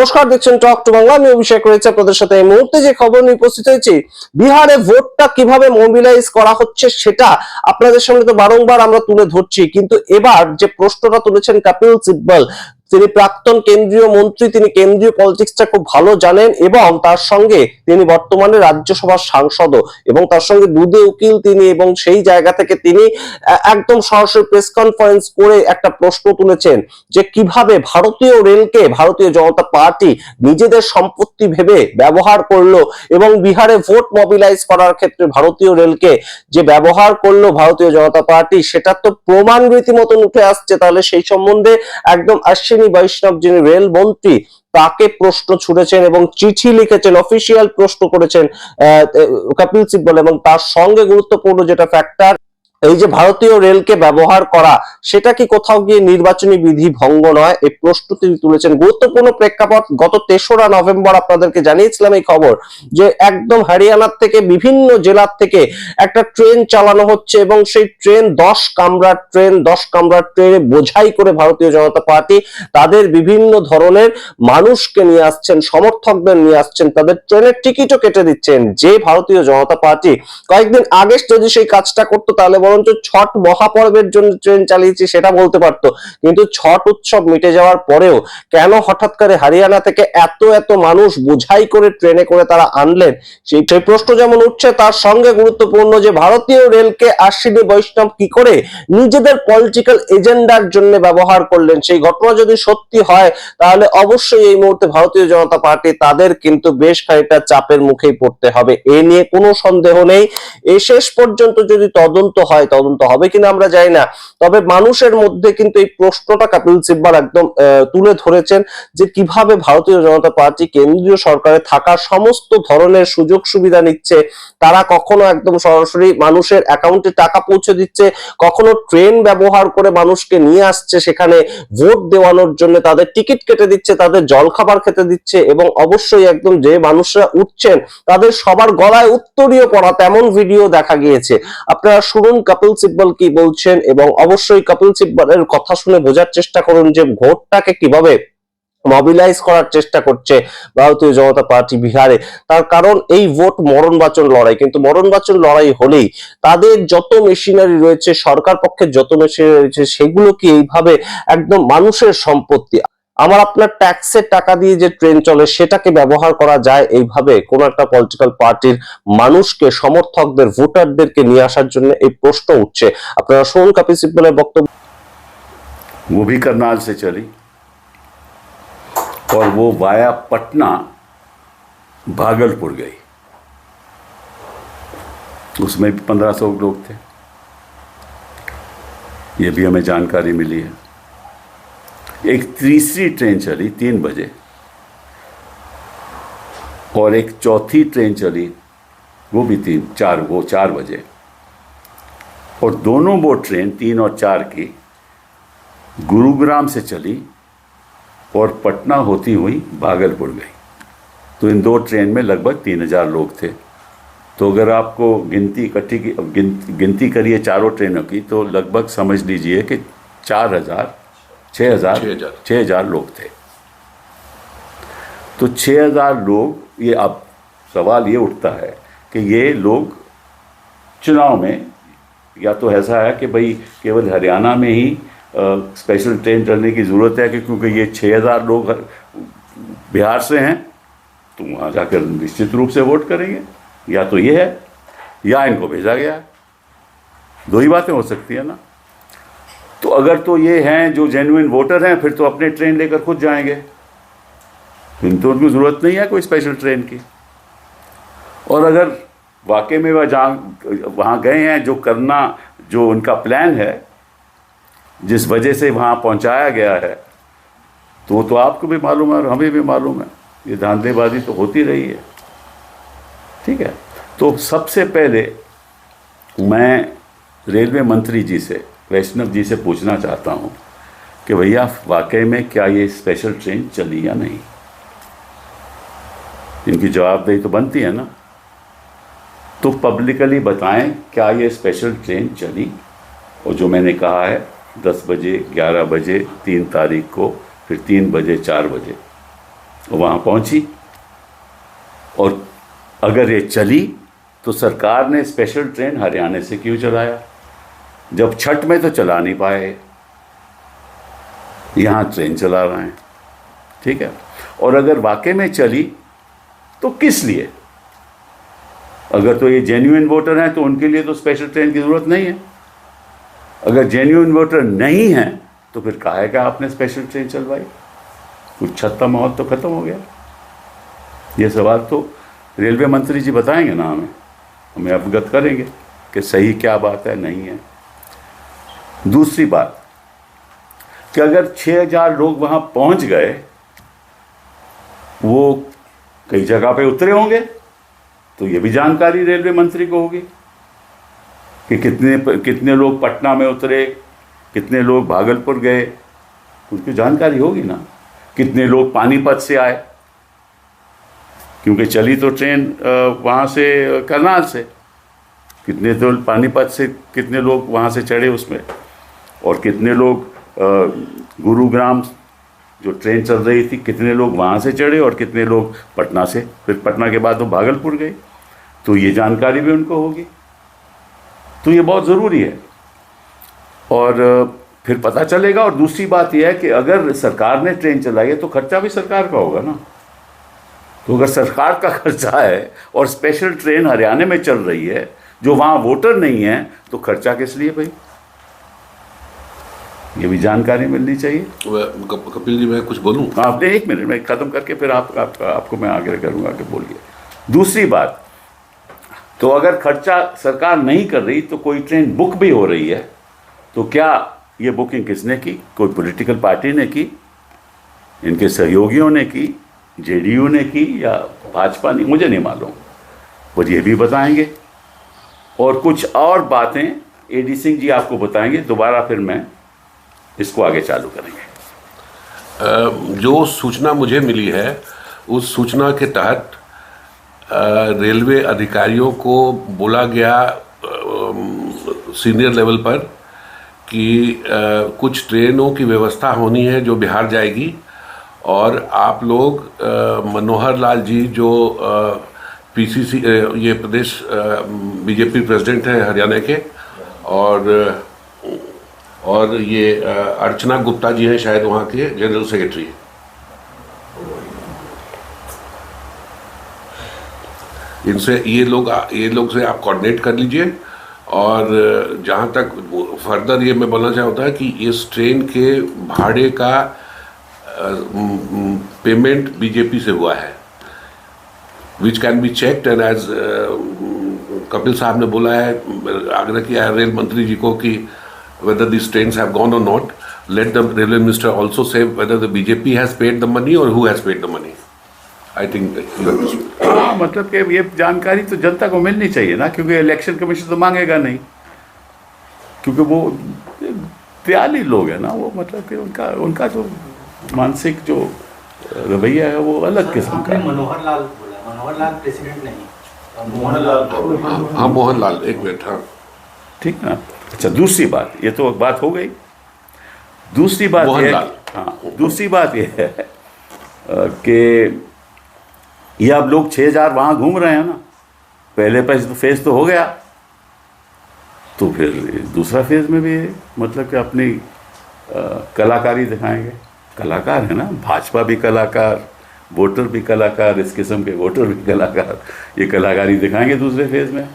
নমস্কার, দেখছেন talk to Bangla. আমি অভিষেক রয়েছে আপনাদের সাথে। এই মুহূর্তে যে খবর নিয়ে উপস্থিত হয়েছি, বিহারে ভোটটা কিভাবে মোবিলাইজ করা হচ্ছে সেটা আপনাদের সামনে তো বারংবার আমরা তুলে ধরছি, কিন্তু এবার যে প্রশ্নটা তুলেছেন কপিল সিব্বল, তিনি প্রাক্তন কেন্দ্রীয় মন্ত্রী, তিনি কেন্দ্রীয় পলিটিক্সটা খুব ভালো জানেন এবং তার সঙ্গে তিনি বর্তমানে রাজ্যসভার সাংসদও, এবং তার সঙ্গে দুধে উকিল তিনি, এবং সেই জায়গা থেকে তিনি একদম সরাসরি প্রেস কনফারেন্স করে একটা প্রশ্ন তুলেছেন যে কিভাবে ভারতীয় রেলকে ভারতীয় জনতা পার্টি নিজেদের সম্পত্তি ভেবে ব্যবহার করলো, এবং বিহারে ভোট মোবিলাইজ করার ক্ষেত্রে ভারতীয় রেলকে যে ব্যবহার করলো ভারতীয় জনতা পার্টি, সেটা তো প্রমাণ রীতিমতন উঠে আসছে। তাহলে সেই সম্বন্ধে একদম অশ্বিনী বৈষ্ণব, যিনি রেল মন্ত্রী, তাকে প্রশ্ন ছুড়েছেন এবং চিঠি লিখেছেন, অফিসিয়াল প্রশ্ন করেছেন কপিল সিব্বল। এবং তার সঙ্গে গুরুত্বপূর্ণ যেটা ফ্যাক্টর, এই যে ভারতীয় রেলকে ব্যবহার করা, সেটা কি কোথাও গিয়ে নির্বাচনী বিধি ভঙ্গ নয়? এই প্রশ্ন তিনি তুলেছেন। গুরুত্বপূর্ণ প্রেক্ষাপট, গত 3রা নভেম্বর আপনাদেরকে জানিয়েছিলাম এই খবর, যে একদম হরিয়ানার থেকে বিভিন্ন জেলার থেকে একটা ট্রেন চালানো হচ্ছে, এবং সেই ট্রেন 10 কামরার ট্রেনে বোঝাই করে ভারতীয় জনতা পার্টি তাদের বিভিন্ন ধরনের মানুষকে নিয়ে আসছেন, সমর্থকদের নিয়ে আসছেন, তাদের ট্রেনের টিকিটও কেটে দিচ্ছেন। যে ভারতীয় জনতা পার্টি কয়েকদিন আগে যদি সেই কাজটা করতো, তাহলে বরঞ্চ ছট মহাপর্বের জন্য ট্রেন চালিয়েছি সেটা বলতে পারতো, কিন্তু ছট উৎসব মিটে যাওয়ার পরেও কেন হঠাৎ করে হরিয়ানা থেকে এত মানুষ বোঝাই করে ট্রেনে করে তারা আনলেন, সেই প্রশ্ন যেমন উঠছে, তার সঙ্গে গুরুত্বপূর্ণ যে ভারতীয় রেলকে অশ্বিনী বৈষ্ণব কি করে নিজেদের পলিটিক্যাল এজেন্ডার জন্য ব্যবহার করলেন। সেই ঘটনা যদি সত্যি হয়, তাহলে অবশ্যই এই মুহূর্তে ভারতীয় জনতা পার্টি তাদের কিন্তু বেশ খানিকটা চাপের মুখেই পড়তে হবে, এ নিয়ে কোনো সন্দেহ নেই। এই শেষ পর্যন্ত যদি তদন্ত হয়, তদন্ত হবে কিনা আমরা জানি না, তবে মানুষের মধ্যে কিন্তু এই প্রশ্নটা কপিল সিব্বল একদম তুলে ধরেছেন যে কিভাবে ভারতীয় জনতা পার্টি কেন্দ্রীয় সরকারে থাকা সমস্ত ধরনের সুযোগ সুবিধা নিচ্ছে। তারা কখনো একদম সরাসরি মানুষের অ্যাকাউন্টে টাকা পৌঁছে দিচ্ছে, কখনো ট্রেন ব্যবহার করে মানুষকে নিয়ে আসছে, সেখানে ভোট দেওয়ানোর জন্য তাদের টিকিট কেটে দিচ্ছে, তাদের জলখাবার খেতে দিচ্ছে, এবং অবশ্যই একদম যে মানুষরা উঠছেন তাদের সবার গলায় উত্তরীয় পড়া, তেমন ভিডিও দেখা গিয়েছে। আপনারা শুনুন কপিল সিব্বল কি বলছেন, এবং অবশ্যই কপিল সিব্বলের কথা শুনে বোঝার চেষ্টা করুন যে ভোটটাকে কিভাবে মোবিলাইজ করার চেষ্টা করছে ভারতীয় জনতা পার্টি বিহারে। তার কারণ এই ভোট মরণবাচন লড়াই, কিন্তু মরণবাচন লড়াই হলেই তাদের যত মেশিনারি রয়েছে, সরকার পক্ষের যত মেশিনারি রয়েছে, সেগুলো কি এইভাবে একদম মানুষের সম্পত্তি, আমার আপনার ট্যাক্সের টাকা দিয়ে যে ট্রেন চলে, সেটাকে ব্যবহার করা যায় এইভাবে কোন একটা পলিটিক্যাল পার্টির মানুষকে, সমর্থকদের, ভোটারদেরকে নিয়ে আসার জন্য? এই প্রশ্ন উঠছে। আপনারা শুনুন কপিল সিব্বলের বক্তব্য। वो भी करनाल से चली और वो वाया पटना भागलपुर गई, उसमें भी 1500 लोग थे, ये भी हमें जानकारी मिली है। एक तीसरी ट्रेन चली 3 बजे और एक चौथी ट्रेन चली, वो भी 4 बजे, और दोनों वो ट्रेन 3 और 4 की गुरुग्राम से चली और पटना होती हुई भागलपुर गई। तो इन 2 ट्रेन में लगभग 3000 लोग थे। तो अगर आपको गिनती करिए चारों ट्रेनों की, तो लगभग समझ लीजिए कि 6,000 लोग थे। तो 6,000 लोग, ये अब सवाल ये उठता है कि ये लोग चुनाव में, या तो ऐसा है कि भाई केवल हरियाणा में ही स्पेशल ट्रेन चलने की ज़रूरत है कि क्योंकि ये 6,000 लोग बिहार से हैं, तो वहाँ जाकर निश्चित रूप से वोट करेंगे, या तो ये है या इनको भेजा गया है। 2 ही बातें हो सकती है ना। तो अगर तो ये हैं जो जेन्युइन वोटर हैं, फिर तो अपने ट्रेन लेकर खुद जाएंगे, तो उनको ज़रूरत नहीं है कोई स्पेशल ट्रेन की। और अगर वाकई में वहाँ गए हैं, जो उनका प्लान है, जिस वजह से वहाँ पहुँचाया गया है, तो आपको भी मालूम है और हमें भी मालूम है, ये धांधलेबाजी तो होती रही है। ठीक है, तो सबसे पहले मैं रेलवे मंत्री जी से, वैष्णव जी से पूछना चाहता हूँ कि भैया वाकई में क्या ये स्पेशल ट्रेन चली या नहीं? इनकी जवाबदेही तो बनती है ना। तो पब्लिकली बताएं, क्या ये स्पेशल ट्रेन चली? और जो मैंने कहा है 10 बजे, 11 बजे, 3 तारीख को, फिर 3 बजे, 4 बजे, वहाँ पहुँची, और अगर ये चली तो सरकार ने स्पेशल ट्रेन हरियाणा से क्यों चलाया? जब छठ में तो चला नहीं पाए, यहाँ ट्रेन चला रहे हैं, ठीक है। और अगर वाकई में चली तो किस लिए? अगर तो ये जेन्युइन वोटर हैं तो उनके लिए तो स्पेशल ट्रेन की ज़रूरत नहीं है। अगर जेन्युइन वोटर नहीं है तो फिर काहे का आपने स्पेशल ट्रेन चलवाई? कुछ छत्ता माहौल तो ख़त्म हो गया। ये सवाल तो रेलवे मंत्री जी बताएंगे ना, हमें अवगत करेंगे कि सही क्या बात है, नहीं है। दूसरी बात कि अगर 6000 लोग वहाँ पहुँच गए, वो कई जगह पे उतरे होंगे, तो ये भी जानकारी रेलवे मंत्री को होगी कि कितने लोग पटना में उतरे, कितने लोग भागलपुर गए, उनको जानकारी होगी ना। कितने लोग पानीपत से आए, क्योंकि चली तो ट्रेन वहाँ से करनाल से, कितने तो पानीपत से कितने लोग वहाँ से चढ़े उसमें, और कितने लोग गुरुग्राम जो ट्रेन चल रही थी, कितने लोग वहाँ से चढ़े, और कितने लोग पटना से, फिर पटना के बाद वो भागलपुर गए, तो ये जानकारी भी उनको होगी। तो ये बहुत ज़रूरी है, और फिर पता चलेगा। और दूसरी बात यह है कि अगर सरकार ने ट्रेन चलाई है तो खर्चा भी सरकार का होगा ना। तो अगर सरकार का खर्चा है और स्पेशल ट्रेन हरियाणा में चल रही है जो वहाँ वोटर नहीं है, तो खर्चा किस लिए भाई? ये भी जानकारी मिलनी चाहिए। कपिल जी, मैं कुछ बोलूं? आपने 1 मिनट में ख़त्म करके फिर आपको मैं आगे करूँगा कि बोलिए। दूसरी बात, तो अगर खर्चा सरकार नहीं कर रही तो कोई ट्रेन बुक भी हो रही है, तो क्या ये बुकिंग किसने की? कोई पॉलिटिकल पार्टी ने की, इनके सहयोगियों ने की, जेडीयू ने की, या भाजपा ने? मुझे नहीं मालूम, पर ये भी बताएंगे। और कुछ और बातें एडी सिंह जी आपको बताएंगे दोबारा, फिर मैं इसको आगे चालू करेंगे। जो सूचना मुझे मिली है, उस सूचना के तहत रेलवे अधिकारियों को बोला गया सीनियर लेवल पर कि कुछ ट्रेनों की व्यवस्था होनी है जो बिहार जाएगी, और आप लोग मनोहर लाल जी जो पीसीसी ये प्रदेश बीजेपी प्रेसिडेंट हैं हरियाणा के, और ये अर्चना गुप्ता जी हैं शायद वहाँ के जनरल सेक्रेटरी। इनसे ये लोग से आप कोऑर्डिनेट कर लीजिए। और जहाँ तक फर्दर ये मैं बोलना चाहता है कि इस ट्रेन के भाड़े का पेमेंट बीजेपी से हुआ है, which can be checked, and as Kapil sahab ने बोला है, आग्रह किया है रेल मंत्री जी को कि whether these trains have gone or not, let the railway minister also say whether the BJP has paid the money or who has paid the money. I think हाँ, मतलब कि ये जानकारी तो जनता को मिलनी चाहिए ना, क्योंकि इलेक्शन कमीशन तो मांगेगा नहीं, क्योंकि वो दयालु लोग हैं ना, वो मतलब कि उनका जो मानसिक जो रवैया है वो अलग किस्म का है। मनोहर लाल बोला, मनोहर लाल प्रेसिडेंट नहीं, मोहन लाल, एक मिनट, हाँ ठीक ना। अच्छा, दूसरी बात, ये तो बात हो गई। दूसरी बात ये है कि ये अब लोग 6000 वहाँ घूम रहे हैं ना, पहले फेज तो हो गया, तो फिर दूसरा फेज में भी मतलब कि अपनी कलाकारी दिखाएंगे। कलाकार है ना, भाजपा भी कलाकार, वोटर भी कलाकार, इस किस्म के वोटर भी कलाकार, ये कलाकारी दिखाएंगे दूसरे फेज में।